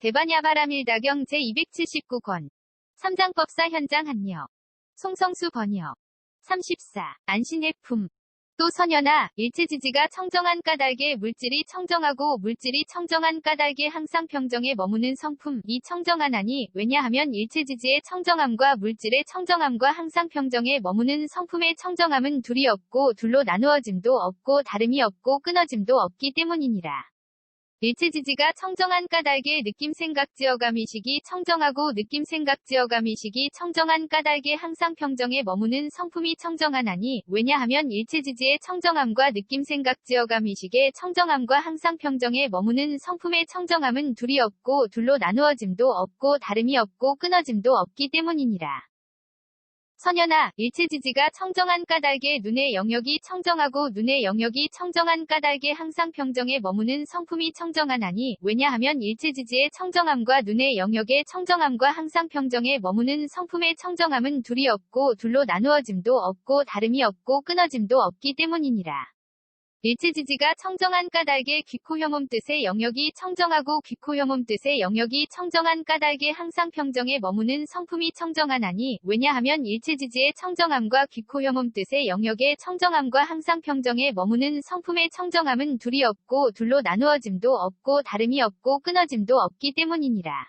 대반야바라밀다경 제279권. 삼장법사 현장 한여. 송성수 번역. 34. 안신해품. 또 선연아, 일체지지가 청정한 까닭에 물질이 청정하고 물질이 청정한 까닭에 항상 평정에 머무는 성품, 이 청정하나니, 왜냐하면 일체지지의 청정함과 물질의 청정함과 항상 평정에 머무는 성품의 청정함은 둘이 없고 둘로 나누어짐도 없고 다름이 없고 끊어짐도 없기 때문이니라. 일체지지가 청정한 까닭에 느낌생각지어감의식이 청정하고 느낌생각지어감의식이 청정한 까닭에 항상 평정에 머무는 성품이 청정하나니, 왜냐하면 일체지지의 청정함과 느낌생각지어감의식의 청정함과 항상 평정에 머무는 성품의 청정함은 둘이 없고 둘로 나누어짐도 없고 다름이 없고 끊어짐도 없기 때문이니라. 선연아, 일체지지가 청정한 까닭에 눈의 영역이 청정하고 눈의 영역이 청정한 까닭에 항상 평정에 머무는 성품이 청정하나니, 왜냐하면 일체지지의 청정함과 눈의 영역의 청정함과 항상 평정에 머무는 성품의 청정함은 둘이 없고 둘로 나누어짐도 없고 다름이 없고 끊어짐도 없기 때문이니라. 일체지지가 청정한 까닭에 귀코혐음 뜻의 영역이 청정하고 귀코혐음 뜻의 영역이 청정한 까닭에 항상 평정에 머무는 성품이 청정하나니, 왜냐하면 일체지지의 청정함과 귀코혐음 뜻의 영역의 청정함과 항상 평정에 머무는 성품의 청정함은 둘이 없고 둘로 나누어짐도 없고 다름이 없고 끊어짐도 없기 때문이니라.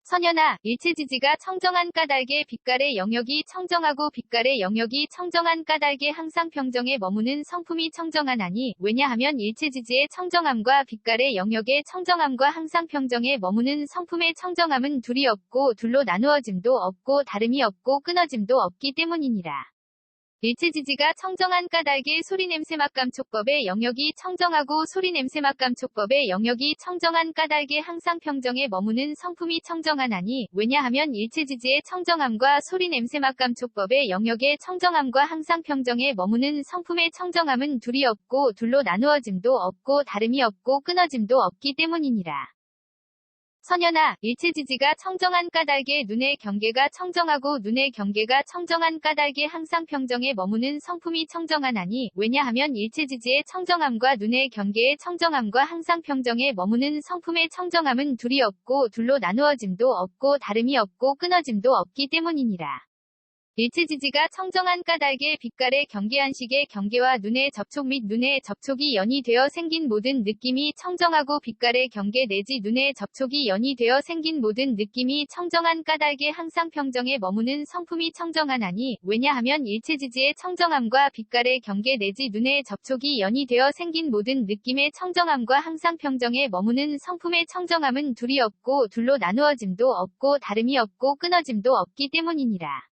선연아, 일체지지가 청정한 까닭에 빛깔의 영역이 청정하고 빛깔의 영역이 청정한 까닭에 항상 평정에 머무는 성품이 청정하나니, 왜냐하면 일체지지의 청정함과 빛깔의 영역의 청정함과 항상 평정에 머무는 성품의 청정함은 둘이 없고 둘로 나누어짐도 없고 다름이 없고 끊어짐도 없기 때문이니라. 일체지지가 청정한 까닭에 소리냄새맛감촉법의 영역이 청정하고 소리냄새맛감촉법의 영역이 청정한 까닭에 항상 평정에 머무는 성품이 청정하나니, 왜냐하면 일체지지의 청정함과 소리냄새맛감촉법의 영역의 청정함과 항상 평정에 머무는 성품의 청정함은 둘이 없고 둘로 나누어짐도 없고 다름이 없고 끊어짐도 없기 때문이니라. 선연아, 일체지지가 청정한 까닭에 눈의 경계가 청정하고 눈의 경계가 청정한 까닭에 항상 평정에 머무는 성품이 청정하나니, 왜냐하면 일체지지의 청정함과 눈의 경계의 청정함과 항상 평정에 머무는 성품의 청정함은 둘이 없고 둘로 나누어짐도 없고 다름이 없고 끊어짐도 없기 때문이니라. 일체지지가 청정한 까닭에 빛깔의 경계한식의 경계와 눈의 접촉 및 눈의 접촉이 연이 되어 생긴 모든 느낌이 청정하고 빛깔의 경계 내지 눈의 접촉이 연이 되어 생긴 모든 느낌이 청정한 까닭에 항상 평정에 머무는 성품이 청정하나니, 왜냐하면 일체지지의 청정함과 빛깔의 경계 내지 눈의 접촉이 연이 되어 생긴 모든 느낌의 청정함과 항상 평정에 머무는 성품의 청정함은 둘이 없고 둘로 나누어짐도 없고 다름이 없고 끊어짐도 없기 때문이니라.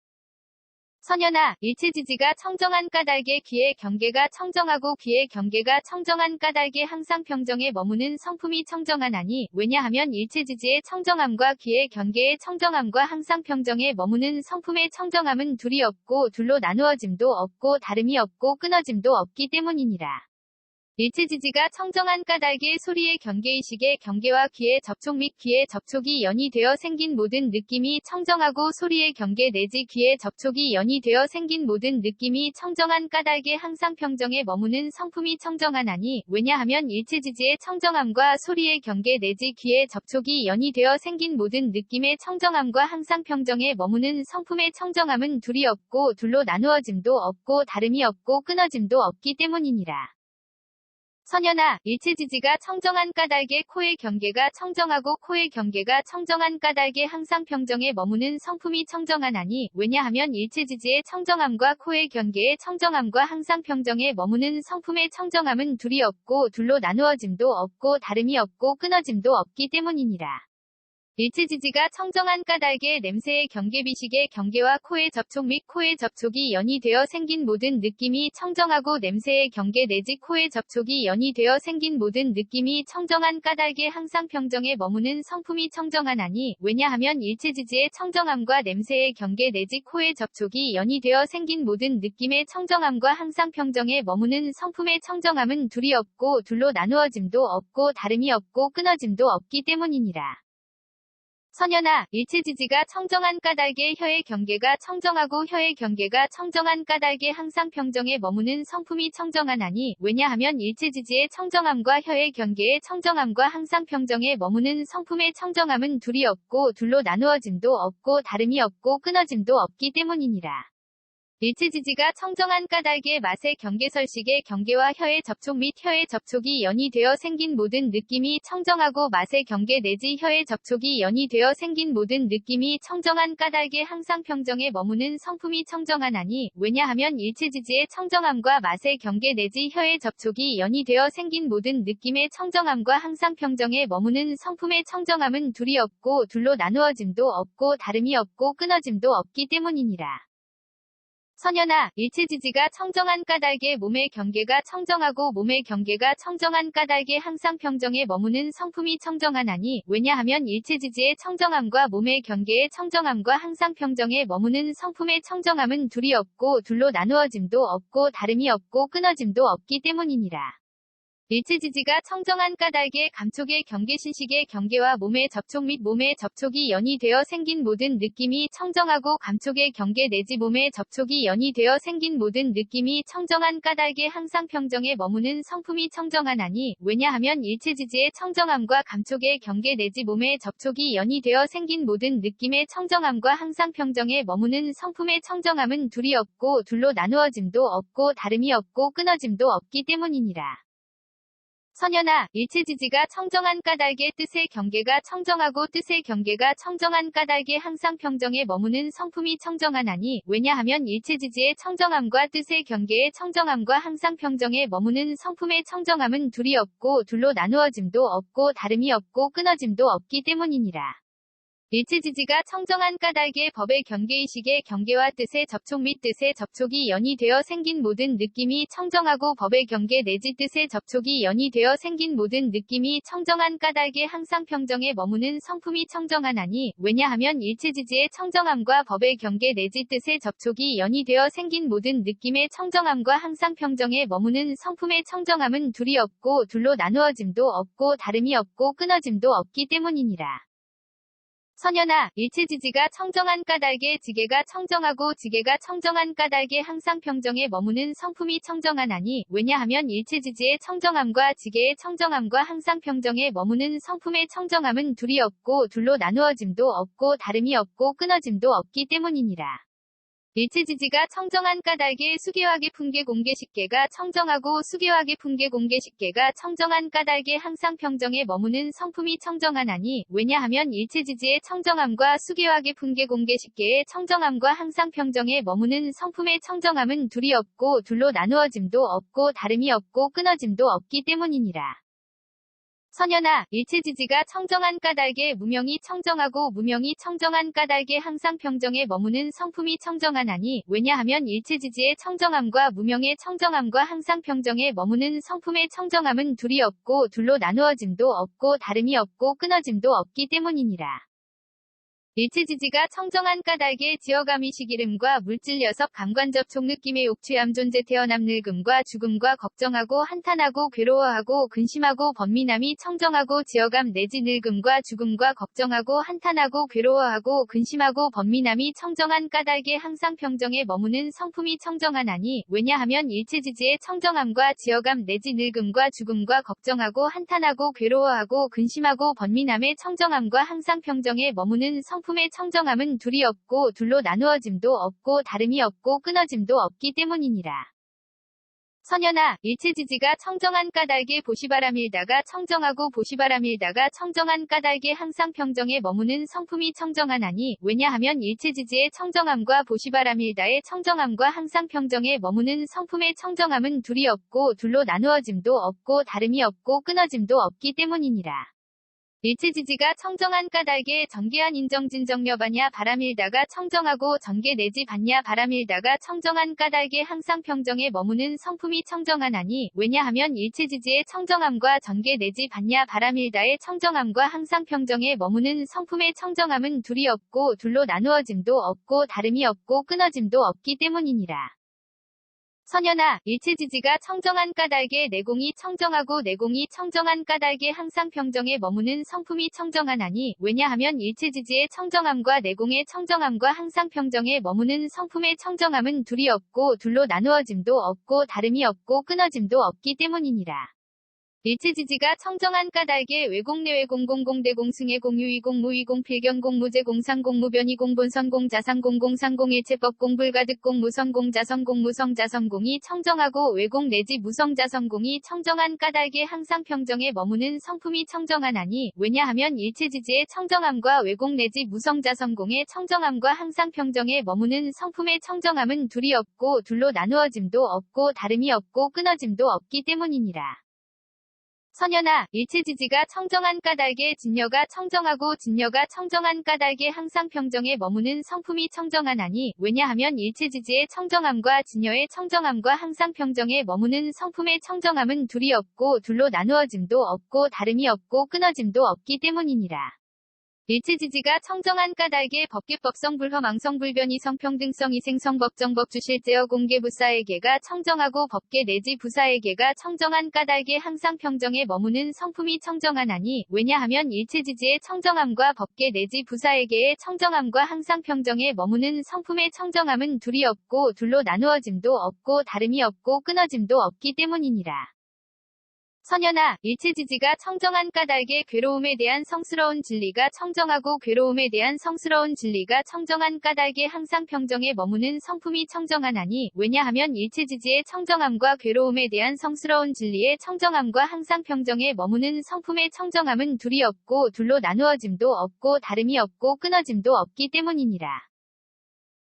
선연아, 일체지지가 청정한 까닭에 귀의 경계가 청정하고 귀의 경계가 청정한 까닭에 항상 평정에 머무는 성품이 청정하나니, 왜냐하면 일체지지의 청정함과 귀의 경계의 청정함과 항상 평정에 머무는 성품의 청정함은 둘이 없고 둘로 나누어짐도 없고 다름이 없고 끊어짐도 없기 때문이니라. 일체지지가 청정한 까닭에 소리의 경계의식의 경계와 귀의 접촉 및 귀의 접촉이 연이 되어 생긴 모든 느낌이 청정하고 소리의 경계 내지 귀의 접촉이 연이 되어 생긴 모든 느낌이 청정한 까닭에 항상 평정에 머무는 성품이 청정하나니, 왜냐하면 일체지지의 청정함과 소리의 경계 내지 귀의 접촉이 연이 되어 생긴 모든 느낌의 청정함과 항상 평정에 머무는 성품의 청정함은 둘이 없고 둘로 나누어짐도 없고 다름이 없고 끊어짐도 없기 때문이니라. 선연아, 일체지지가 청정한 까닭에 코의 경계가 청정하고 코의 경계가 청정한 까닭에 항상 평정에 머무는 성품이 청정하나니, 왜냐하면 일체지지의 청정함과 코의 경계의 청정함과 항상 평정에 머무는 성품의 청정함은 둘이 없고 둘로 나누어짐도 없고 다름이 없고 끊어짐도 없기 때문이니라. 일체지지가 청정한 까닭에 냄새의 경계비식의 경계와 코의 접촉 및 코의 접촉이 연이 되어 생긴 모든 느낌이 청정하고 냄새의 경계 내지 코의 접촉이 연이 되어 생긴 모든 느낌이 청정한 까닭에 항상 평정에 머무는 성품이 청정하나니, 왜냐하면 일체지지의 청정함과 냄새의 경계 내지 코의 접촉이 연이 되어 생긴 모든 느낌의 청정함과 항상 평정에 머무는 성품의 청정함은 둘이 없고 둘로 나누어짐도 없고 다름이 없고 끊어짐도 없기 때문이니라. 선연아, 일체지지가 청정한 까닭에 혀의 경계가 청정하고 혀의 경계가 청정한 까닭에 항상 평정에 머무는 성품이 청정하나니, 왜냐하면 일체지지의 청정함과 혀의 경계의 청정함과 항상 평정에 머무는 성품의 청정함은 둘이 없고 둘로 나누어짐도 없고 다름이 없고 끊어짐도 없기 때문이니라. 일체지지가 청정한 까닭에 맛의 경계설식의 경계와 혀의 접촉 및 혀의 접촉이 연이 되어 생긴 모든 느낌이 청정하고 맛의 경계 내지 혀의 접촉이 연이 되어 생긴 모든 느낌이 청정한 까닭에 항상 평정에 머무는 성품이 청정하나니, 왜냐하면 일체지지의 청정함과 맛의 경계 내지 혀의 접촉이 연이 되어 생긴 모든 느낌의 청정함과 항상 평정에 머무는 성품의 청정함은 둘이 없고 둘로 나누어짐도 없고 다름이 없고 끊어짐도 없기 때문이니라. 선연아, 일체지지가 청정한 까닭에 몸의 경계가 청정하고 몸의 경계가 청정한 까닭에 항상 평정에 머무는 성품이 청정하나니, 왜냐하면 일체지지의 청정함과 몸의 경계의 청정함과 항상 평정에 머무는 성품의 청정함은 둘이 없고 둘로 나누어짐도 없고 다름이 없고 끊어짐도 없기 때문이니라. 일체지지가 청정한 까닭에 감촉의 경계신식의 경계와 몸의 접촉 및 몸의 접촉이 연이 되어 생긴 모든 느낌이 청정하고 감촉의 경계 내지 몸의 접촉이 연이 되어 생긴 모든 느낌이 청정한 까닭에 항상 평정에 머무는 성품이 청정하나니, 왜냐하면 일체지지의 청정함과 감촉의 경계 내지 몸의 접촉이 연이 되어 생긴 모든 느낌의 청정함과 항상 평정에 머무는 성품의 청정함은 둘이 없고 둘로 나누어짐도 없고 다름이 없고 끊어짐도 없기 때문이니라. 선연아, 일체지지가 청정한 까닭에 뜻의 경계가 청정하고 뜻의 경계가 청정한 까닭에 항상 평정에 머무는 성품이 청정하나니, 왜냐하면 일체지지의 청정함과 뜻의 경계의 청정함과 항상 평정에 머무는 성품의 청정함은 둘이 없고 둘로 나누어짐도 없고 다름이 없고 끊어짐도 없기 때문이니라. 일체지지가 청정한 까닭에 법의 경계의식의 경계와 뜻의 접촉 및 뜻의 접촉이 연이 되어 생긴 모든 느낌이 청정하고 법의 경계 내지 뜻의 접촉이 연이 되어 생긴 모든 느낌이 청정한 까닭에 항상 평정에 머무는 성품이 청정하나니, 왜냐하면 일체지지의 청정함과 법의 경계 내지 뜻의 접촉이 연이 되어 생긴 모든 느낌의 청정함과 항상 평정에 머무는 성품의 청정함은 둘이 없고 둘로 나누어짐도 없고 다름이 없고 끊어짐도 없기 때문이니라. 선연아, 일체지지가 청정한 까닭에 지계가 청정하고 지계가 청정한 까닭에 항상 평정에 머무는 성품이 청정하나니, 왜냐하면 일체지지의 청정함과 지계의 청정함과 항상 평정에 머무는 성품의 청정함은 둘이 없고 둘로 나누어짐도 없고 다름이 없고 끊어짐도 없기 때문이니라. 일체지지가 청정한 까닭에 수계화계 풍계 공계식계가 청정하고 수계화계 풍계 공계식계가 청정한 까닭에 항상 평정에 머무는 성품이 청정하나니, 왜냐하면 일체지지의 청정함과 수계화계 풍계 공계식계의 청정함과 항상 평정에 머무는 성품의 청정함은 둘이 없고 둘로 나누어짐도 없고 다름이 없고 끊어짐도 없기 때문이니라. 선연아, 일체지지가 청정한 까닭에 무명이 청정하고 무명이 청정한 까닭에 항상 평정에 머무는 성품이 청정하나니, 왜냐하면 일체지지의 청정함과 무명의 청정함과 항상 평정에 머무는 성품의 청정함은 둘이 없고 둘로 나누어짐도 없고 다름이 없고 끊어짐도 없기 때문이니라. 일체지지가 청정한 까닭에 지어감이식 이름과 물질 여섯 감관접촉 느낌의 옥취함 존재 태어남 늙음과 죽음과 걱정하고 한탄하고 괴로워하고 근심하고 번민함이 청정하고 지어감 내지 늙음과 죽음과 걱정하고 한탄하고 괴로워하고 근심하고 번민함이 청정한 까닭에 항상 평정에 머무는 성품이 청정하나니, 왜냐하면 일체지지의 청정함과 지어감 내지 늙음과 죽음과 걱정하고 한탄하고 괴로워하고 근심하고 번민함의 청정함과 항상 평정에 머무는 성품의 청정함은 둘이 없고 둘로 나누어짐도 없고 다름이 없고 끊어짐도 없기 때문이니라. 선연아, 일체지지가 청정한 까닭에 보시바람일다가 청정하고 보시바람일다가 청정한 까닭에 항상 평정에 머무는 성품이 청정하나니, 왜냐하면 일체지지의 청정함과 보시바람일다의 청정함과 항상 평정에 머무는 성품의 청정함은 둘이 없고 둘로 나누어짐도 없고 다름이 없고 끊어짐도 없기 때문이니라. 일체지지가 청정한 까닭에 전개한 인정진정여바냐 바람일다가 청정하고 전개 내지 받냐 바람일다가 청정한 까닭에 항상 평정에 머무는 성품이 청정하나니, 왜냐하면 일체지지의 청정함과 전개 내지 받냐 바람일다의 청정함과 항상 평정에 머무는 성품의 청정함은 둘이 없고 둘로 나누어짐도 없고 다름이 없고 끊어짐도 없기 때문이니라. 선연아, 일체지지가 청정한 까닭에 내공이 청정하고 내공이 청정한 까닭에 항상 평정에 머무는 성품이 청정하나니, 왜냐하면 일체지지의 청정함과 내공의 청정함과 항상 평정에 머무는 성품의 청정함은 둘이 없고 둘로 나누어짐도 없고 다름이 없고 끊어짐도 없기 때문이니라. 일체지지가 청정한 까닭에 외공내외공 공공대공 승해공 유이공 무이공 필경공 무제공 상공 무변이공 본선공 자상공 공상공 일체법공 불가득공 무성공 자성공 무성자성공이 청정하고 외공 내지 무성자성공이 청정한 까닭에 항상 평정에 머무는 성품이 청정하나니, 왜냐하면 일체지지의 청정함과 외공 내지 무성자성공의 청정함과 항상 평정에 머무는 성품의 청정함은 둘이 없고 둘로 나누어짐도 없고 다름이 없고 끊어짐도 없기 때문이니라. 선연아, 일체지지가 청정한 까닭에 진여가 청정하고 진여가 청정한 까닭에 항상 평정에 머무는 성품이 청정하나니, 왜냐하면 일체지지의 청정함과 진여의 청정함과 항상 평정에 머무는 성품의 청정함은 둘이 없고 둘로 나누어짐도 없고 다름이 없고 끊어짐도 없기 때문이니라. 일체지지가 청정한 까닭에 법계법성 불허망성 불변이 성평등성 이생성 법정법 주실제어 공개부사에게가 청정하고 법계 내지 부사에게가 청정한 까닭에 항상 평정에 머무는 성품이 청정하나니, 왜냐하면 일체지지의 청정함과 법계 내지 부사에게의 청정함과 항상 평정에 머무는 성품의 청정함은 둘이 없고 둘로 나누어짐도 없고 다름이 없고 끊어짐도 없기 때문이니라. 선연아, 일체지지가 청정한 까닭에 괴로움에 대한 성스러운 진리가 청정하고 괴로움에 대한 성스러운 진리가 청정한 까닭에 항상 평정에 머무는 성품이 청정하나니, 왜냐하면 일체지지의 청정함과 괴로움에 대한 성스러운 진리의 청정함과 항상 평정에 머무는 성품의 청정함은 둘이 없고 둘로 나누어짐도 없고 다름이 없고 끊어짐도 없기 때문이니라.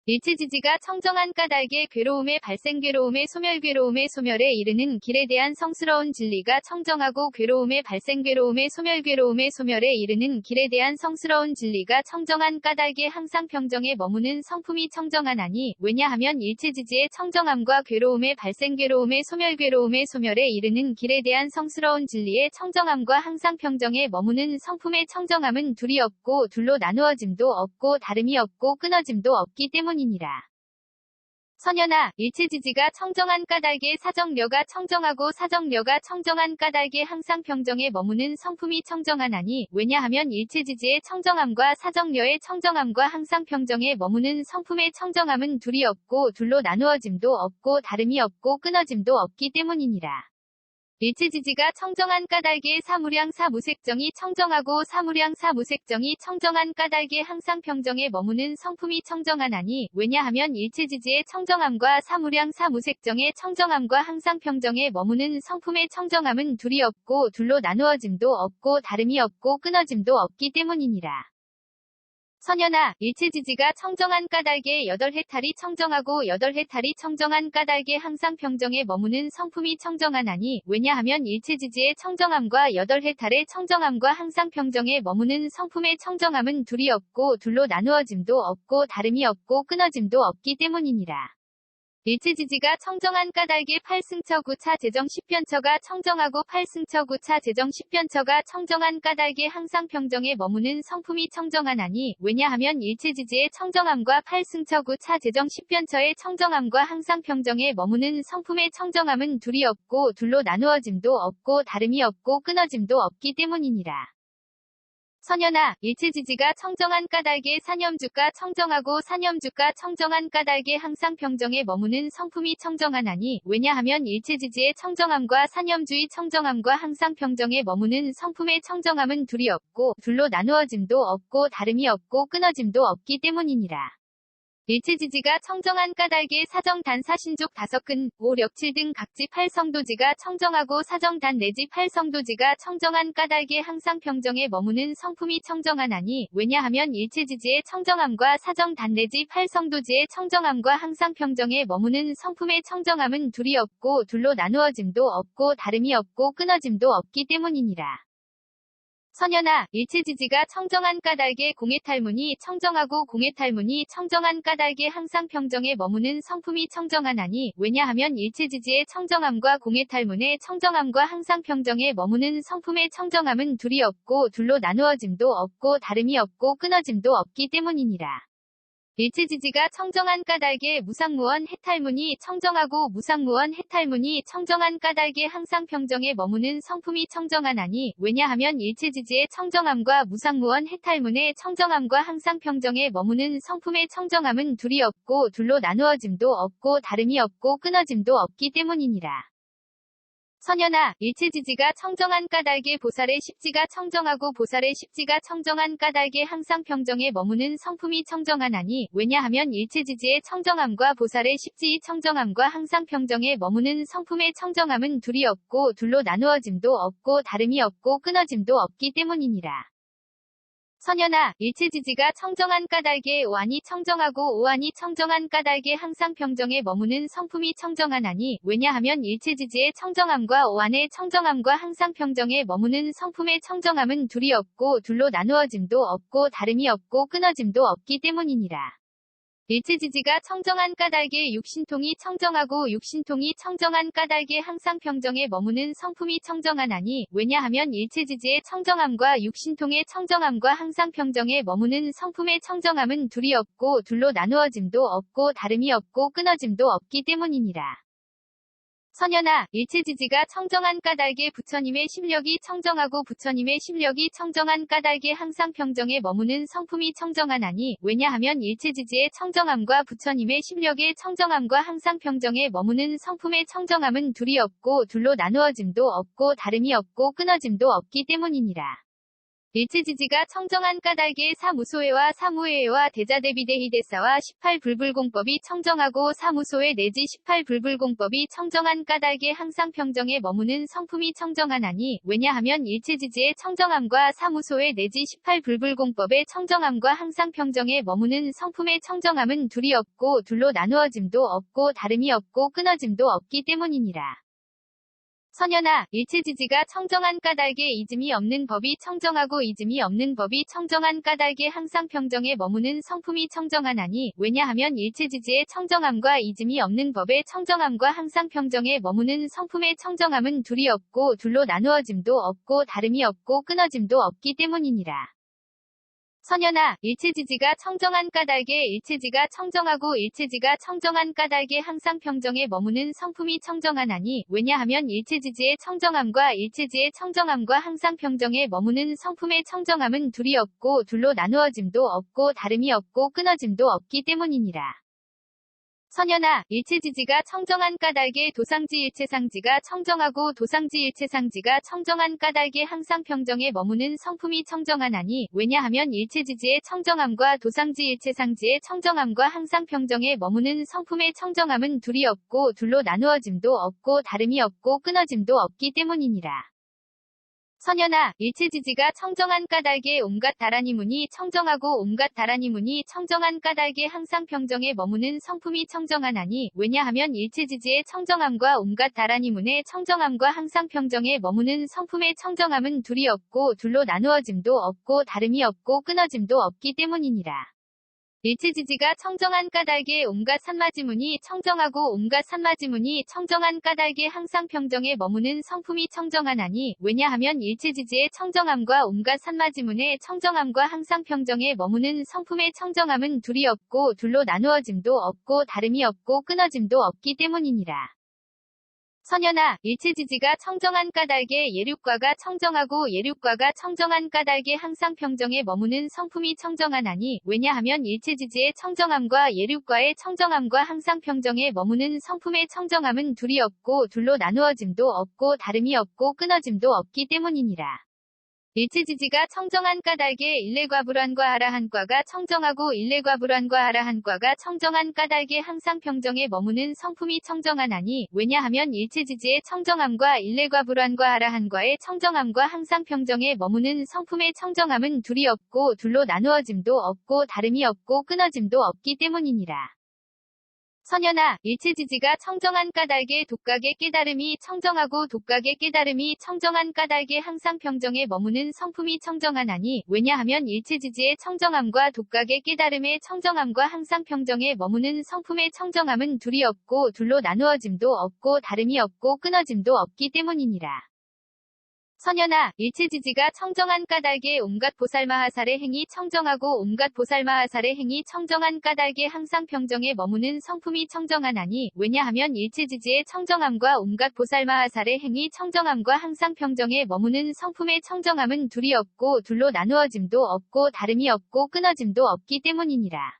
일체지지가 청정한 까닭에 괴로움의 발생 괴로움의 소멸 괴로움의 소멸에 이르는 길에 대한 성스러운 진리가 청정하고 괴로움의 발생 괴로움의 소멸에 이르는 길에 대한 성스러운 진리가 청정한 까닭에 항상 평정에 머무는 성품이 청정하나니, 왜냐하면 일체지지의 청정함과 괴로움의 발생 괴로움의 소멸에 이르는 길에 대한 성스러운 진리의 청정함과 항상 평정에 머무는 성품의 청정함은 둘이 없고 둘로 나누어짐도 없고 다름이 없고 끊어짐도 없기 때문이니라. 선연아, 일체지지가 청정한 까닭에 사정려가 청정하고 사정려가 청정한 까닭에 항상 평정에 머무는 성품이 청정하나니, 왜냐하면 일체지지의 청정함과 사정려의 청정함과 항상 평정에 머무는 성품의 청정함은 둘이 없고 둘로 나누어짐도 없고 다름이 없고 끊어짐도 없기 때문이니라. 일체지지가 청정한 까닭에 사무량 사무색정이 청정하고 사무량 사무색정이 청정한 까닭에 항상 평정에 머무는 성품이 청정하나니, 왜냐하면 일체지지의 청정함과 사무량 사무색정의 청정함과 항상 평정에 머무는 성품의 청정함은 둘이 없고 둘로 나누어짐도 없고 다름이 없고 끊어짐도 없기 때문이니라. 선연아, 일체지지가 청정한 까닭에 여덟 해탈이 청정하고 여덟 해탈이 청정한 까닭에 항상 평정에 머무는 성품이 청정하나니, 왜냐하면 일체지지의 청정함과 여덟 해탈의 청정함과 항상 평정에 머무는 성품의 청정함은 둘이 없고 둘로 나누어짐도 없고 다름이 없고 끊어짐도 없기 때문이니라. 일체지지가 청정한 까닭에 8승처 9차 재정 10편처가 청정하고 8승처 9차 재정 10편처가 청정한 까닭에 항상 평정에 머무는 성품이 청정하나니, 왜냐하면 일체지지의 청정함과 8승처 9차 재정 10편처의 청정함과 항상 평정에 머무는 성품의 청정함은 둘이 없고 둘로 나누어짐도 없고 다름이 없고 끊어짐도 없기 때문이니라. 선연아, 일체지지가 청정한 까닭에 사념주가 청정하고 사념주가 청정한 까닭에 항상 평정에 머무는 성품이 청정하나니, 왜냐하면 일체지지의 청정함과 사념주의 청정함과 항상 평정에 머무는 성품의 청정함은 둘이 없고 둘로 나누어짐도 없고 다름이 없고 끊어짐도 없기 때문이니라. 일체지지가 청정한 까닭에 사정단 사신족 다섯근, 오력칠 등 각지 8성도지가 청정하고 사정단 내지 8성도지가 청정한 까닭에 항상 평정에 머무는 성품이 청정하나니, 왜냐하면 일체지지의 청정함과 사정단 내지 8성도지의 청정함과 항상 평정에 머무는 성품의 청정함은 둘이 없고 둘로 나누어짐도 없고 다름이 없고 끊어짐도 없기 때문이니라. 선연아, 일체지지가 청정한 까닭에 공해탈문이 청정하고 공해탈문이 청정한 까닭에 항상 평정에 머무는 성품이 청정하나니, 왜냐하면 일체지지의 청정함과 공해탈문의 청정함과 항상 평정에 머무는 성품의 청정함은 둘이 없고 둘로 나누어짐도 없고 다름이 없고 끊어짐도 없기 때문이니라. 일체지지가 청정한 까닭에 무상무원 해탈문이 청정하고 무상무원 해탈문이 청정한 까닭에 항상 평정에 머무는 성품이 청정하나니 왜냐하면 일체지지의 청정함과 무상무원 해탈문의 청정함과 항상 평정에 머무는 성품의 청정함은 둘이 없고 둘로 나누어짐도 없고 다름이 없고 끊어짐도 없기 때문이니라. 선연아, 일체지지가 청정한 까닭에 보살의 십지가 청정하고 보살의 십지가 청정한 까닭에 항상 평정에 머무는 성품이 청정하나니 왜냐하면 일체지지의 청정함과 보살의 십지의 청정함과 항상 평정에 머무는 성품의 청정함은 둘이 없고 둘로 나누어짐도 없고 다름이 없고 끊어짐도 없기 때문이니라. 선연아, 일체지지가 청정한 까닭에 오한이 청정하고 오한이 청정한 까닭에 항상 평정에 머무는 성품이 청정하나니 왜냐하면 일체지지의 청정함과 오한의 청정함과 항상 평정에 머무는 성품의 청정함은 둘이 없고 둘로 나누어짐도 없고 다름이 없고 끊어짐도 없기 때문이니라. 일체지지가 청정한 까닭에 육신통이 청정하고 육신통이 청정한 까닭에 항상 평정에 머무는 성품이 청정하나니 왜냐하면 일체지지의 청정함과 육신통의 청정함과 항상 평정에 머무는 성품의 청정함은 둘이 없고 둘로 나누어짐도 없고 다름이 없고 끊어짐도 없기 때문이니라. 선연아, 일체지지가 청정한 까닭에 부처님의 심력이 청정하고 부처님의 심력이 청정한 까닭에 항상 평정에 머무는 성품이 청정하나니 왜냐하면 일체지지의 청정함과 부처님의 심력의 청정함과 항상 평정에 머무는 성품의 청정함은 둘이 없고 둘로 나누어짐도 없고 다름이 없고 끊어짐도 없기 때문이니라. 일체지지가 청정한 까닭에 사무소회와 사무회와 대자대비대희대사와 18불불공법이 청정하고 사무소회 내지 18불불공법이 청정한 까닭에 항상 평정에 머무는 성품이 청정하나니 왜냐하면 일체지지의 청정함과 사무소회 내지 18불불공법의 청정함과 항상 평정에 머무는 성품의 청정함은 둘이 없고 둘로 나누어짐도 없고 다름이 없고 끊어짐도 없기 때문이니라. 선연아, 일체지지가 청정한 까닭에 이즘이 없는 법이 청정하고 이즘이 없는 법이 청정한 까닭에 항상 평정에 머무는 성품이 청정하나니 왜냐하면 일체지지의 청정함과 이즘이 없는 법의 청정함과 항상 평정에 머무는 성품의 청정함은 둘이 없고 둘로 나누어짐도 없고 다름이 없고 끊어짐도 없기 때문이니라. 선연아, 일체지지가 청정한 까닭에 일체지가 청정하고 일체지가 청정한 까닭에 항상 평정에 머무는 성품이 청정하나니 왜냐하면 일체지지의 청정함과 일체지의 청정함과 항상 평정에 머무는 성품의 청정함은 둘이 없고 둘로 나누어짐도 없고 다름이 없고 끊어짐도 없기 때문이니라. 선연아, 일체지지가 청정한 까닭에 도상지 일체상지가 청정하고 도상지 일체상지가 청정한 까닭에 항상 평정에 머무는 성품이 청정하나니 왜냐하면 일체지지의 청정함과 도상지 일체상지의 청정함과 항상 평정에 머무는 성품의 청정함은 둘이 없고 둘로 나누어짐도 없고 다름이 없고 끊어짐도 없기 때문이니라. 선연아, 일체지지가 청정한 까닭에 온갖 다라니문이 청정하고 온갖 다라니문이 청정한 까닭에 항상 평정에 머무는 성품이 청정하나니 왜냐하면 일체지지의 청정함과 온갖 다라니문의 청정함과 항상 평정에 머무는 성품의 청정함은 둘이 없고 둘로 나누어짐도 없고 다름이 없고 끊어짐도 없기 때문이니라. 일체지지가 청정한 까닭에 온갖 산마지문이 청정하고 온갖 산마지문이 청정한 까닭에 항상 평정에 머무는 성품이 청정하나니 왜냐하면 일체지지의 청정함과 온갖 산마지문의 청정함과 항상 평정에 머무는 성품의 청정함은 둘이 없고 둘로 나누어짐도 없고 다름이 없고 끊어짐도 없기 때문이니라. 선연아, 일체지지가 청정한 까닭에 예륙과가 청정하고 예륙과가 청정한 까닭에 항상 평정에 머무는 성품이 청정하나니 왜냐하면 일체지지의 청정함과 예륙과의 청정함과 항상 평정에 머무는 성품의 청정함은 둘이 없고 둘로 나누어짐도 없고 다름이 없고 끊어짐도 없기 때문이니라. 일체지지가 청정한 까닭에 일레과불환과 아라한과가 청정하고 일레과불환과 아라한과가 청정한 까닭에 항상 평정에 머무는 성품이 청정하나니 왜냐하면 일체지지의 청정함과 일레과불환과 아라한과의 청정함과 항상 평정에 머무는 성품의 청정함은 둘이 없고 둘로 나누어짐도 없고 다름이 없고 끊어짐도 없기 때문이니라. 선연아, 일체지지가 청정한 까닭에 독각의 깨달음이 청정하고 독각의 깨달음이 청정한 까닭에 항상 평정에 머무는 성품이 청정하나니 왜냐하면 일체지지의 청정함과 독각의 깨달음의 청정함과 항상 평정에 머무는 성품의 청정함은 둘이 없고 둘로 나누어짐도 없고 다름이 없고 끊어짐도 없기 때문이니라. 선연아, 일체지지가 청정한 까닭에 온갖 보살마하살의 행위 청정하고 온갖 보살마하살의 행위 청정한 까닭에 항상 평정에 머무는 성품이 청정하나니 왜냐하면 일체지지의 청정함과 온갖 보살마하살의 행위 청정함과 항상 평정에 머무는 성품의 청정함은 둘이 없고 둘로 나누어짐도 없고 다름이 없고 끊어짐도 없기 때문이니라.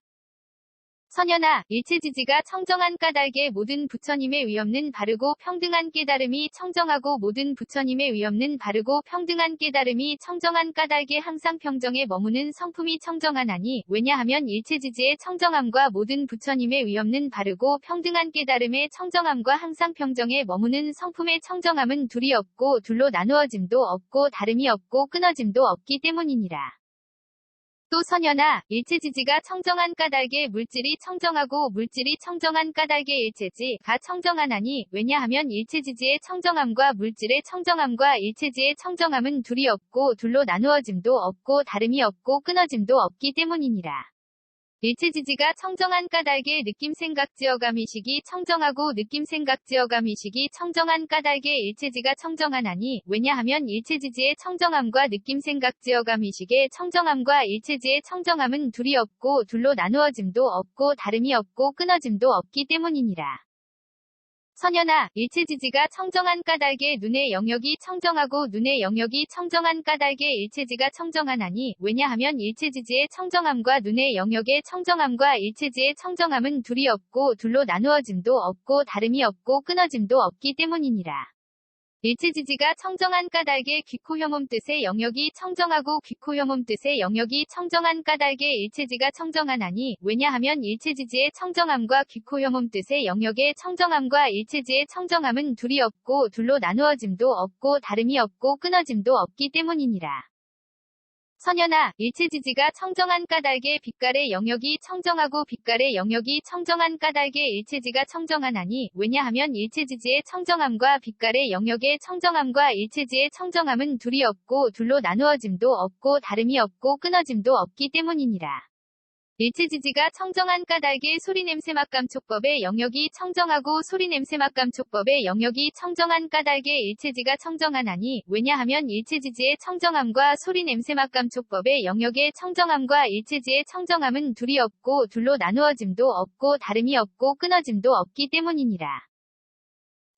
선연아, 일체지지가 청정한 까닭에 모든 부처님의 위없는 바르고 평등한 깨달음이 청정하고 모든 부처님의 위없는 바르고 평등한 깨달음이 청정한 까닭에 항상 평정에 머무는 성품이 청정하나니 왜냐하면 일체지지의 청정함과 모든 부처님의 위없는 바르고 평등한 깨달음의 청정함과 항상 평정에 머무는 성품의 청정함은 둘이 없고 둘로 나누어짐도 없고 다름이 없고 끊어짐도 없기 때문이니라. 또 선연아, 일체지지가 청정한 까닭에 물질이 청정하고 물질이 청정한 까닭에 일체지가 청정하나니 왜냐하면 일체지지의 청정함과 물질의 청정함과 일체지의 청정함은 둘이 없고 둘로 나누어짐도 없고 다름이 없고 끊어짐도 없기 때문이니라. 일체지지가 청정한 까닭에 느낌생각지어감의식이 청정하고 느낌생각지어감의식이 청정한 까닭에 일체지가 청정하나니 왜냐하면 일체지지의 청정함과 느낌생각지어감의식의 청정함과 일체지의 청정함은 둘이 없고 둘로 나누어짐도 없고 다름이 없고 끊어짐도 없기 때문이니라. 선연아, 일체지지가 청정한 까닭에 눈의 영역이 청정하고 눈의 영역이 청정한 까닭에 일체지가 청정하나니 왜냐하면 일체지지의 청정함과 눈의 영역의 청정함과 일체지의 청정함은 둘이 없고 둘로 나누어짐도 없고 다름이 없고 끊어짐도 없기 때문이니라. 일체지지가 청정한 까닭에 귀코혐음 뜻의 영역이 청정하고 귀코혐음 뜻의 영역이 청정한 까닭에 일체지가 청정하나니 왜냐하면 일체지지의 청정함과 귀코혐음 뜻의 영역의 청정함과 일체지의 청정함은 둘이 없고 둘로 나누어짐도 없고 다름이 없고 끊어짐도 없기 때문이니라. 선연아, 일체지지가 청정한 까닭에 빛깔의 영역이 청정하고 빛깔의 영역이 청정한 까닭에 일체지가 청정하나니 왜냐하면 일체지지의 청정함과 빛깔의 영역의 청정함과 일체지의 청정함은 둘이 없고 둘로 나누어짐도 없고 다름이 없고 끊어짐도 없기 때문이니라. 일체지지가 청정한 까닭에 소리냄새맛감촉법의 영역이 청정하고 소리냄새맛감촉법의 영역이 청정한 까닭에 일체지가 청정하나니 왜냐하면 일체지지의 청정함과 소리냄새맛감촉법의 영역의 청정함과 일체지의 청정함은 둘이 없고 둘로 나누어짐도 없고 다름이 없고 끊어짐도 없기 때문이니라.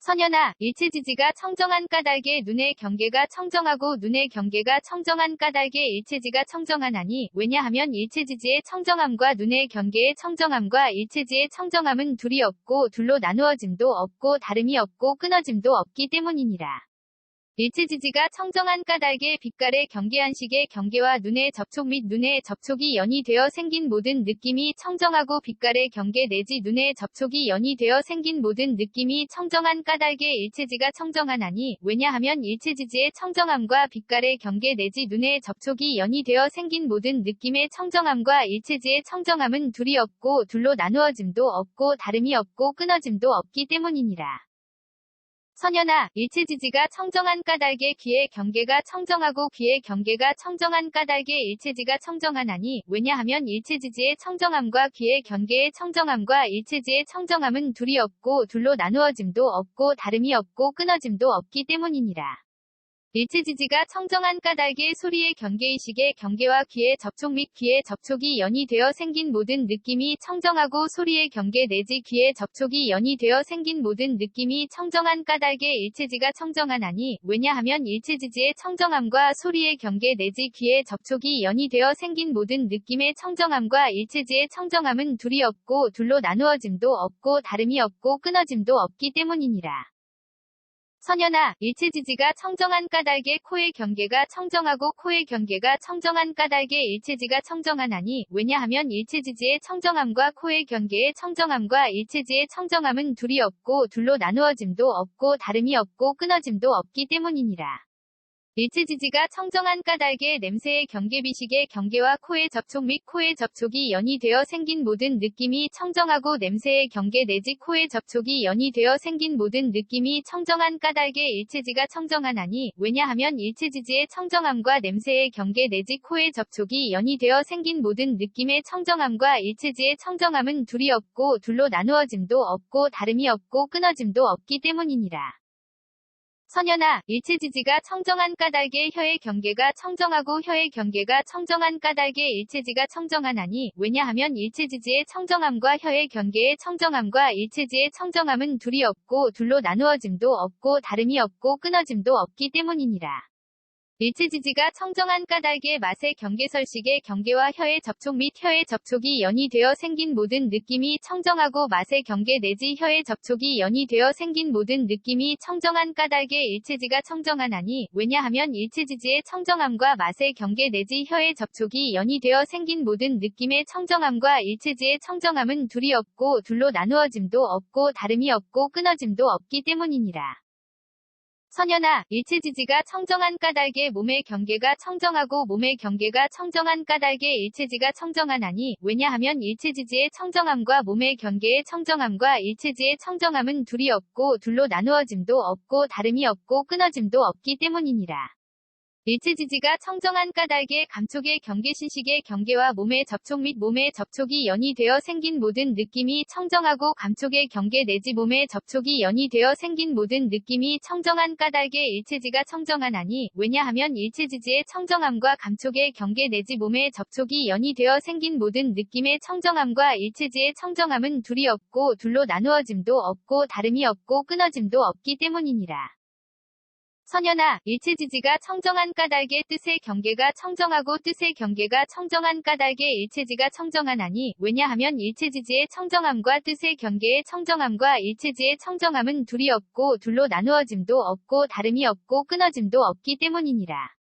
선연아, 일체지지가 청정한 까닭에 눈의 경계가 청정하고 눈의 경계가 청정한 까닭에 일체지가 청정하나니 왜냐하면 일체지지의 청정함과 눈의 경계의 청정함과 일체지의 청정함은 둘이 없고 둘로 나누어짐도 없고 다름이 없고 끊어짐도 없기 때문이니라. 일체지지가 청정한 까닭에 빛깔의 경계한식의 경계와 눈의 접촉 및 눈의 접촉이 연이 되어 생긴 모든 느낌이 청정하고 빛깔의 경계 내지 눈의 접촉이 연이 되어 생긴 모든 느낌이 청정한 까닭에 일체지가 청정하나니 왜냐하면 일체지지의 청정함과 빛깔의 경계 내지 눈의 접촉이 연이 되어 생긴 모든 느낌의 청정함과 일체지의 청정함은 둘이 없고 둘로 나누어짐도 없고 다름이 없고 끊어짐도 없기 때문이니라. 선연아, 일체지지가 청정한 까닭에 귀의 경계가 청정하고 귀의 경계가 청정한 까닭에 일체지가 청정하나니 왜냐하면 일체지지의 청정함과 귀의 경계의 청정함과 일체지의 청정함은 둘이 없고 둘로 나누어짐도 없고 다름이 없고 끊어짐도 없기 때문이니라. 일체지지가 청정한 까닭에 소리의 경계의식의 경계와 귀의 접촉 및 귀의 접촉이 연이 되어 생긴 모든 느낌이 청정하고 소리의 경계 내지 귀의 접촉이 연이 되어 생긴 모든 느낌이 청정한 까닭에 일체지가 청정하나니 왜냐하면 일체지지의 청정함과 소리의 경계 내지 귀의 접촉이 연이 되어 생긴 모든 느낌의 청정함과 일체지의 청정함은 둘이 없고 둘로 나누어짐도 없고 다름이 없고 끊어짐도 없기 때문이니라. 선연아, 일체지지가 청정한 까닭에 코의 경계가 청정하고 코의 경계가 청정한 까닭에 일체지가 청정하나니 왜냐하면 일체지지의 청정함과 코의 경계의 청정함과 일체지의 청정함은 둘이 없고 둘로 나누어짐도 없고 다름이 없고 끊어짐도 없기 때문이니라. 일체지지가 청정한 까닭에 냄새의 경계비식의 경계와 코의 접촉 및 코의 접촉이 연이 되어 생긴 모든 느낌이 청정하고 냄새의 경계 내지 코의 접촉이 연이 되어 생긴 모든 느낌이 청정한 까닭에 일체지가 청정하나니 왜냐하면 일체지지의 청정함과 냄새의 경계 내지 코의 접촉이 연이 되어 생긴 모든 느낌의 청정함과 일체지의 청정함은 둘이 없고 둘로 나누어짐도 없고 다름이 없고 끊어짐도 없기 때문이니라. 선현아, 일체지지가 청정한 까닭에 혀의 경계가 청정하고 혀의 경계가 청정한 까닭에 일체지가 청정하나니 왜냐하면 일체지지의 청정함과 혀의 경계의 청정함과 일체지의 청정함은 둘이 없고 둘로 나누어짐도 없고 다름이 없고 끊어짐도 없기 때문이니라. 일체지지가 청정한 까닭에 맛의 경계설식의 경계와 혀의 접촉 및 혀의 접촉이 연이 되어 생긴 모든 느낌이 청정하고 맛의 경계 내지 혀의 접촉이 연이 되어 생긴 모든 느낌이 청정한 까닭에 일체지가 청정하나니 왜냐하면 일체지지의 청정함과 맛의 경계 내지 혀의 접촉이 연이 되어 생긴 모든 느낌의 청정함과 일체지의 청정함은 둘이 없고 둘로 나누어짐도 없고 다름이 없고 끊어짐도 없기 때문이니라. 선현아, 일체지지가 청정한 까닭에 몸의 경계가 청정하고 몸의 경계가 청정한 까닭에 일체지가 청정하나니 왜냐하면 일체지지의 청정함과 몸의 경계의 청정함과 일체지의 청정함은 둘이 없고 둘로 나누어짐도 없고 다름이 없고 끊어짐도 없기 때문이니라. 일체지지가 청정한 까닭에 감촉의 경계신식의 경계와 몸의 접촉 및 몸의 접촉이 연이 되어 생긴 모든 느낌이 청정하고 감촉의 경계 내지 몸의 접촉이 연이 되어 생긴 모든 느낌이 청정한 까닭에 일체지가 청정하나니 왜냐하면 일체지지의 청정함과 감촉의 경계 내지 몸의 접촉이 연이 되어 생긴 모든 느낌의 청정함과 일체지의 청정함은 둘이 없고 둘로 나누어짐도 없고 다름이 없고 끊어짐도 없기 때문이니라. 선현아, 일체지지가 청정한 까닭의 뜻의 경계가 청정하고 뜻의 경계가 청정한 까닭에 일체지가 청정하나니 왜냐하면 일체지지의 청정함과 뜻의 경계의 청정함과 일체지의 청정함은 둘이 없고 둘로 나누어짐도 없고 다름이 없고 끊어짐도 없기 때문이니라.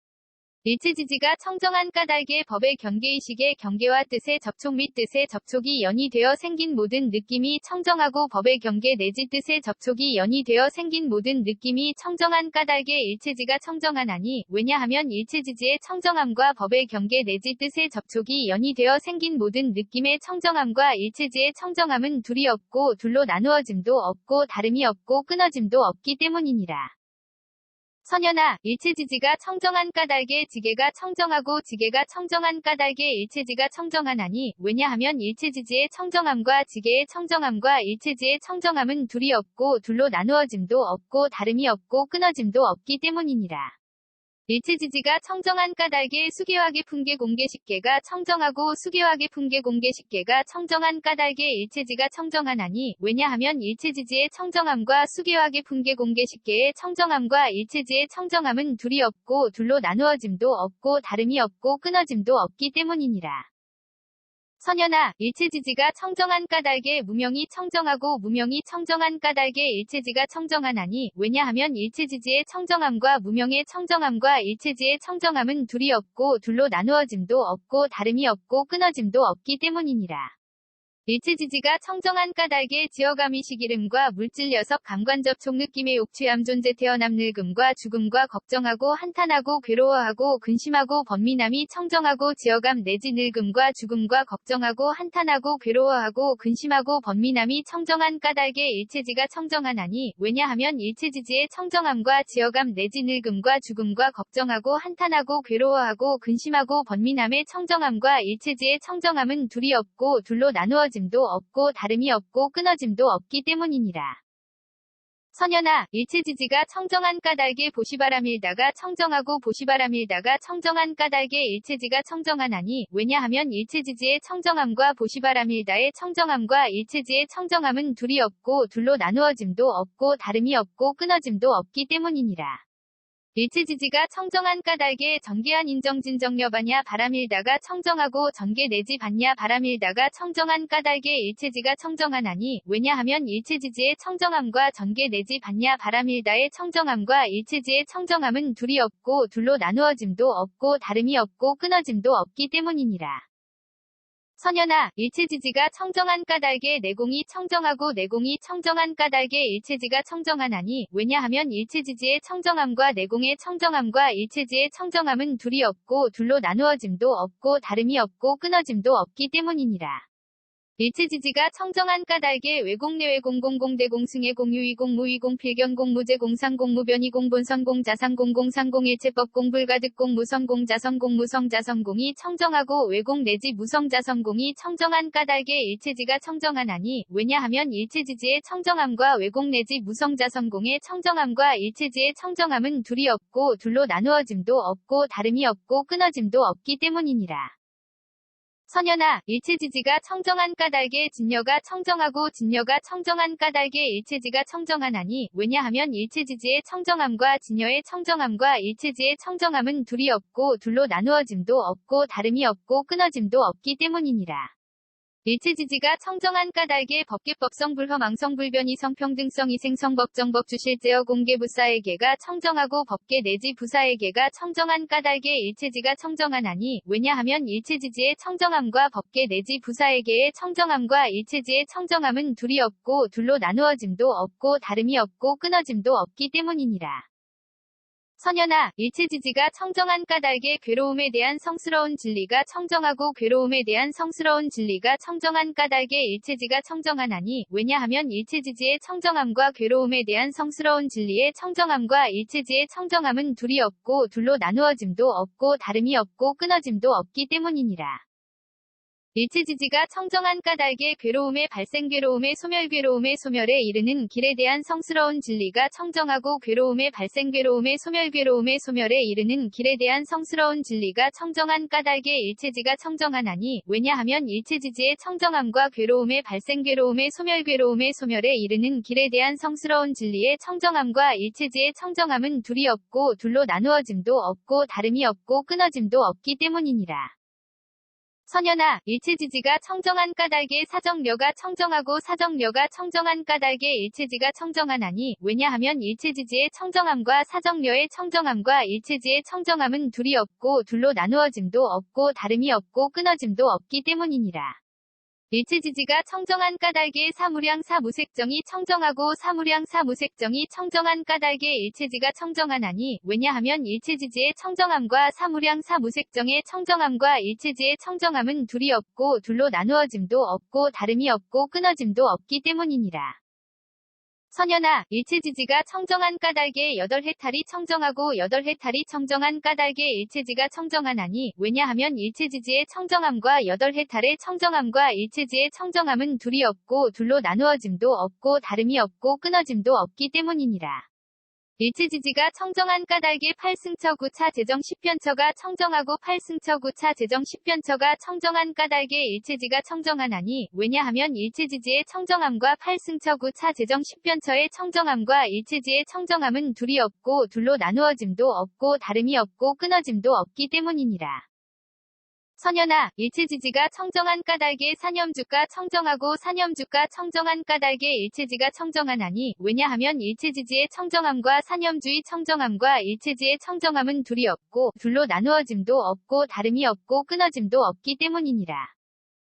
일체지지가 청정한 까닭에 법의 경계의식의 경계와 뜻의 접촉 및 뜻의 접촉이 연이 되어 생긴 모든 느낌이 청정하고 법의 경계 내지 뜻의 접촉이 연이 되어 생긴 모든 느낌이 청정한 까닭에 일체지가 청정하나니 왜냐하면 일체지지의 청정함과 법의 경계 내지 뜻의 접촉이 연이 되어 생긴 모든 느낌의 청정함과 일체지의 청정함은 둘이 없고 둘로 나누어짐도 없고 다름이 없고 끊어짐도 없기 때문이니라. 선현아, 일체지지가 청정한 까닭에 지계가 청정하고 지계가 청정한 까닭에 일체지가 청정하나니 왜냐하면 일체지지의 청정함과 지계의 청정함과 일체지의 청정함은 둘이 없고 둘로 나누어짐도 없고 다름이 없고 끊어짐도 없기 때문이니라. 일체지지가 청정한 까닭에 수계화계 풍계 공계식계가 청정하고 수계화계 풍계 공계식계가 청정한 까닭에 일체지가 청정하나니 왜냐하면 일체지지의 청정함과 수계화계 풍계 공계식계의 청정함과 일체지의 청정함은 둘이 없고 둘로 나누어짐도 없고 다름이 없고 끊어짐도 없기 때문이니라. 선현아, 일체지지가 청정한 까닭에 무명이 청정하고 무명이 청정한 까닭에 일체지가 청정하나니 왜냐하면 일체지지의 청정함과 무명의 청정함과 일체지의 청정함은 둘이 없고 둘로 나누어짐도 없고 다름이 없고 끊어짐도 없기 때문이니라. 일체지지가 청정한 까닭에 지어감이 시기름과 물질 녀석 감관접촉 느낌의 옥취함 존재 태어남 늙음과 죽음과 걱정하고 한탄하고 괴로워하고 근심하고 번민함이 청정하고 지어감 내지 늙음과 죽음과 걱정하고 한탄하고 괴로워하고 근심하고 번민함이 청정한 까닭에 일체지가 청정하나니 왜냐하면 일체지지의 청정함과 지어감 내지 늙음과 죽음과 걱정하고 한탄하고 괴로워하고 근심하고 번민함의 청정함과 일체지의 청정함은 둘이 없고 둘로 나누어짐도 없고 다름이 없고 끊어짐도 없기 때문이니라. 선현아, 일체지지가 청정한 까닭에 보시바람일다가 청정하고 보시바람일다가 청정한 까닭에 일체지가 청정하나니 왜냐하면 일체지지의 청정함과 보시바람일다의 청정함과 일체지의 청정함은 둘이 없고 둘로 나누어짐도 없고 다름이 없고 끊어짐도 없기 때문이니라. 일체지지가 청정한 까닭에 전개한 인정진정여바냐 바람일다가 청정하고 전개 내지 받냐 바람일다가 청정한 까닭에 일체지가 청정하나니 왜냐하면 일체지지의 청정함과 전개 내지 받냐 바람일다의 청정함과 일체지의 청정함은 둘이 없고 둘로 나누어짐도 없고 다름이 없고 끊어짐도 없기 때문이니라. 선현아, 일체지지가 청정한 까닭에 내공이 청정하고 내공이 청정한 까닭에 일체지가 청정하나니 왜냐하면 일체지지의 청정함과 내공의 청정함과 일체지의 청정함은 둘이 없고 둘로 나누어짐도 없고 다름이 없고 끊어짐도 없기 때문이니라. 일체지지가 청정한 까닭에 외공 내외공 공공대공 승해공 유이공 무이공 필견공 무제공 상공 무변이공 본선공 자상공 공상공 일체법공 불가득공 무성공 자성공 무성자성공이 청정하고 외공 내지 무성자성공이 청정한 까닭에 일체지가 청정하나니 왜냐하면 일체지지의 청정함과 외공 내지 무성자성공의 청정함과 일체지의 청정함은 둘이 없고 둘로 나누어짐도 없고 다름이 없고 끊어짐도 없기 때문이니라. 선연아, 일체지지가 청정한 까닭에 진여가 청정하고 진여가 청정한 까닭에 일체지가 청정하나니 왜냐하면 일체지지의 청정함과 진여의 청정함과 일체지의 청정함은 둘이 없고 둘로 나누어짐도 없고 다름이 없고 끊어짐도 없기 때문이니라. 일체지지가 청정한 까닭에 법계법성 불허망성 불변이 성평등성 이생성법정법 주실제어 공개부사에게가 청정하고 법계 내지 부사에게가 청정한 까닭에 일체지가 청정하나니 왜냐하면 일체지지의 청정함과 법계 내지 부사에게의 청정함과 일체지의 청정함은 둘이 없고 둘로 나누어짐도 없고 다름이 없고 끊어짐도 없기 때문이니라. 선연아, 일체지지가 청정한 까닭에 괴로움에 대한 성스러운 진리가 청정하고 괴로움에 대한 성스러운 진리가 청정한 까닭에 일체지가 청정하나니 왜냐하면 일체지지의 청정함과 괴로움에 대한 성스러운 진리의 청정함과 일체지의 청정함은 둘이 없고 둘로 나누어짐도 없고 다름이 없고 끊어짐도 없기 때문이니라. 일체지지가 청정한 까닭에 괴로움의 발생 괴로움의 소멸 괴로움의 소멸에 이르는 길에 대한 성스러운 진리가 청정하고 괴로움의 발생 괴로움의 소멸에 이르는 길에 대한 성스러운 진리가 청정한 까닭에 일체지가 청정하나니 왜냐하면 일체지지의 청정함과 괴로움의 발생 괴로움의 소멸에 이르는 길에 대한 성스러운 진리의 청정함과 일체지의 청정함은 둘이 없고 둘로 나누어짐도 없고 다름이 없고 끊어짐도 없기 때문이니라. 선연아, 일체지지가 청정한 까닭에 사정려가 청정하고 사정려가 청정한 까닭에 일체지가 청정하나니 왜냐하면 일체지지의 청정함과 사정려의 청정함과 일체지의 청정함은 둘이 없고 둘로 나누어짐도 없고 다름이 없고 끊어짐도 없기 때문이니라. 일체지지가 청정한 까닭에 사무량 사무색정이 청정하고 사무량 사무색정이 청정한 까닭에 일체지가 청정하나니 왜냐하면 일체지지의 청정함과 사무량 사무색정의 청정함과 일체지의 청정함은 둘이 없고 둘로 나누어짐도 없고 다름이 없고 끊어짐도 없기 때문이니라. 선연아, 일체지지가 청정한 까닭에 여덟 해탈이 청정하고 여덟 해탈이 청정한 까닭에 일체지가 청정하나니 왜냐하면 일체지지의 청정함과 여덟 해탈의 청정함과 일체지의 청정함은 둘이 없고 둘로 나누어짐도 없고 다름이 없고 끊어짐도 없기 때문이니라. 일체지지가 청정한 까닭에 8승처 9차 재정 10편처가 청정하고 8승처 9차 재정 10편처가 청정한 까닭에 일체지가 청정하나니 왜냐하면 일체지지의 청정함과 8승처 9차 재정 10편처의 청정함과 일체지의 청정함은 둘이 없고 둘로 나누어짐도 없고 다름이 없고 끊어짐도 없기 때문이니라. 선연아, 일체지지가 청정한 까닭에 사념주가 청정하고 사념주가 청정한 까닭에 일체지가 청정하나니 왜냐하면 일체지지의 청정함과 사념주의 청정함과 일체지의 청정함은 둘이 없고 둘로 나누어짐도 없고 다름이 없고 끊어짐도 없기 때문이니라.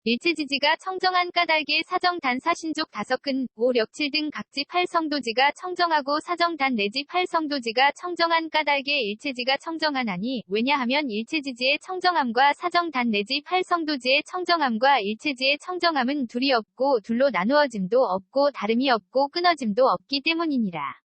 일체지지가 청정한 까닭에 사정단 사신족 5근, 5, 력칠 등 각지 8성도지가 청정하고 사정단 내지 8성도지가 청정한 까닭에 일체지가 청정하나니 왜냐하면 일체지지의 청정함과 사정단 내지 8성도지의 청정함과 일체지의 청정함은 둘이 없고 둘로 나누어짐도 없고 다름이 없고 끊어짐도 없기 때문이니라.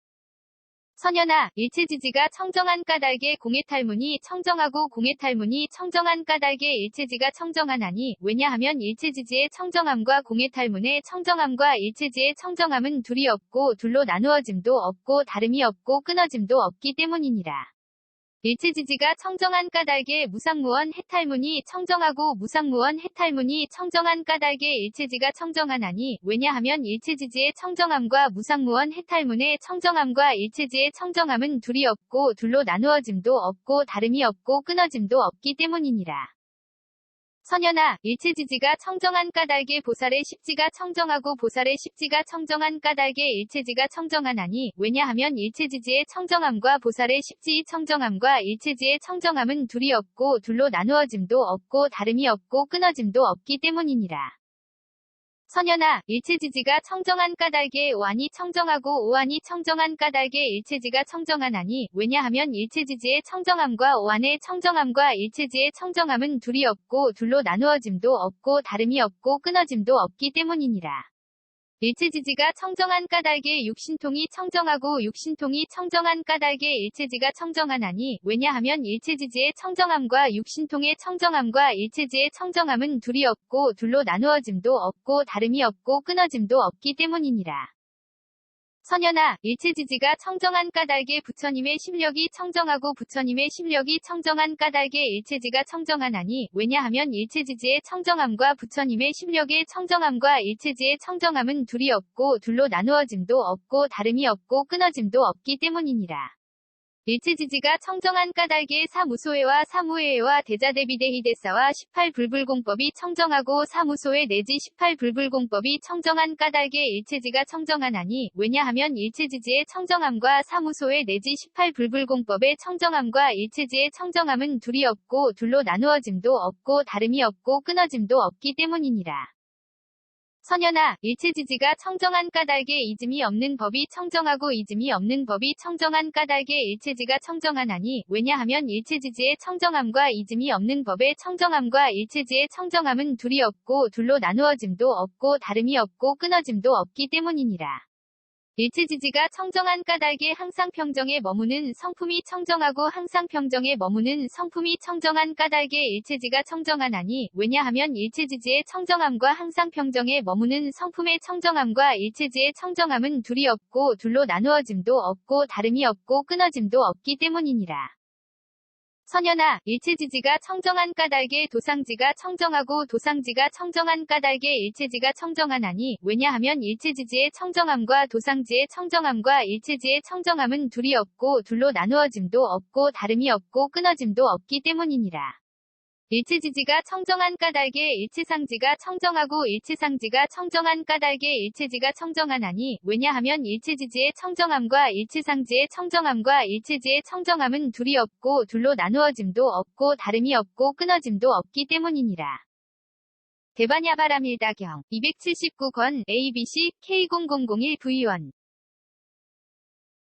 선연아, 일체지지가 청정한 까닭에 공해탈문이 청정하고 공해탈문이 청정한 까닭에 일체지가 청정하나니 왜냐하면 일체지지의 청정함과 공해탈문의 청정함과 일체지의 청정함은 둘이 없고 둘로 나누어짐도 없고 다름이 없고 끊어짐도 없기 때문이니라. 일체지지가 청정한 까닭에 무상무원 해탈문이 청정하고 무상무원 해탈문이 청정한 까닭에 일체지가 청정하나니 왜냐하면 일체지지의 청정함과 무상무원 해탈문의 청정함과 일체지의 청정함은 둘이 없고 둘로 나누어짐도 없고 다름이 없고 끊어짐도 없기 때문이니라. 선연아, 일체지지가 청정한 까닭에 보살의 십지가 청정하고 보살의 십지가 청정한 까닭에 일체지가 청정하나니 왜냐하면 일체지지의 청정함과 보살의 십지의 청정함과 일체지의 청정함은 둘이 없고 둘로 나누어짐도 없고 다름이 없고 끊어짐도 없기 때문이니라. 선연아, 일체지지가 청정한 까닭에 오한이 청정하고 오한이 청정한 까닭에 일체지가 청정하나니, 왜냐하면 일체지지의 청정함과 오한의 청정함과 일체지의 청정함은 둘이 없고 둘로 나누어짐도 없고 다름이 없고 끊어짐도 없기 때문이니라. 일체지지가 청정한 까닭에 육신통이 청정하고 육신통이 청정한 까닭에 일체지가 청정하나니, 왜냐하면 일체지지의 청정함과 육신통의 청정함과 일체지의 청정함은 둘이 없고 둘로 나누어짐도 없고 다름이 없고 끊어짐도 없기 때문이니라. 선연아, 일체지지가 청정한 까닭에 부처님의 심력이 청정하고 부처님의 심력이 청정한 까닭에 일체지가 청정하나니, 왜냐하면 일체지지의 청정함과 부처님의 심력의 청정함과 일체지의 청정함은 둘이 없고 둘로 나누어짐도 없고 다름이 없고 끊어짐도 없기 때문이니라. 일체지지가 청정한 까닭에 사무소회와 사무회와 대자대비대희대사와 18불불공법이 청정하고 사무소회 내지 18불불공법이 청정한 까닭에 일체지가 청정하나니, 왜냐하면 일체지지의 청정함과 사무소회 내지 18불불공법의 청정함과 일체지의 청정함은 둘이 없고 둘로 나누어짐도 없고 다름이 없고 끊어짐도 없기 때문이니라. 선연아, 일체지지가 청정한 까닭에 이즘이 없는 법이 청정하고 이즘이 없는 법이 청정한 까닭에 일체지가 청정하나니, 왜냐하면 일체지지의 청정함과 이즘이 없는 법의 청정함과 일체지의 청정함은 둘이 없고 둘로 나누어짐도 없고 다름이 없고 끊어짐도 없기 때문이니라. 일체지지가 청정한 까닭에 항상 평정에 머무는 성품이 청정하고 항상 평정에 머무는 성품이 청정한 까닭에 일체지가 청정하나니, 왜냐하면 일체지지의 청정함과 항상 평정에 머무는 성품의 청정함과 일체지의 청정함은 둘이 없고 둘로 나누어짐도 없고 다름이 없고 끊어짐도 없기 때문이니라. 선연아, 일체지지가 청정한 까닭에 도상지가 청정하고 도상지가 청정한 까닭에 일체지가 청정하나니, 왜냐하면 일체지지의 청정함과 도상지의 청정함과 일체지의 청정함은 둘이 없고 둘로 나누어짐도 없고 다름이 없고 끊어짐도 없기 때문이니라. 일체지지가 청정한 까닭에 일체상지가 청정하고 일체상지가 청정한 까닭에 일체지가 청정하나니, 왜냐하면 일체지지의 청정함과 일체상지의 청정함과 일체지의 청정함은 둘이 없고 둘로 나누어짐도 없고 다름이 없고 끊어짐도 없기 때문이니라. 대반야바라밀다경 279권 ABC K0001V1